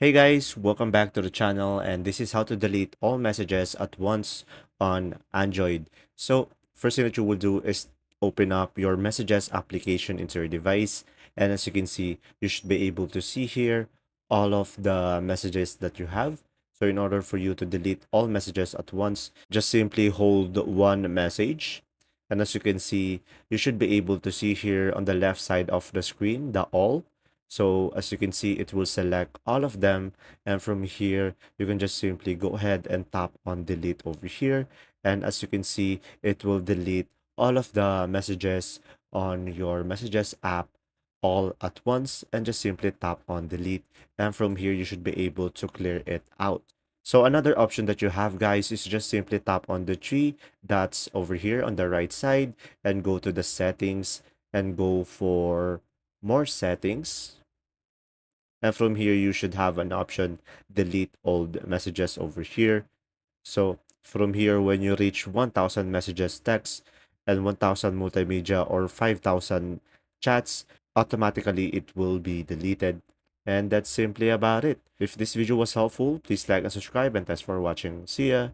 Hey guys, welcome back to the channel, and this is how to delete all messages at once on Android. So first thing that you will do is open up your messages application into your device, and as you can see, you should be able to see here all of the messages that you have. So in order for you to delete all messages at once, just simply hold one message. And as you can see, you should be able to see here on the left side of the screen, the all. So as you can see, it will select all of them. And from here, you can just simply go ahead and tap on delete over here. And as you can see, it will delete all of the messages on your messages app all at once, and just simply tap on delete. And from here, you should be able to clear it out. So another option that you have, guys, is just simply tap on the three dots over here on the right side and go to the settings and go for more settings. And from here, you should have an option, delete old messages over here. So from here, when you reach 1000 messages text and 1000 multimedia or 5000 chats, automatically it will be deleted. And that's simply about it. If this video was helpful, please like and subscribe, and thanks for watching. See ya!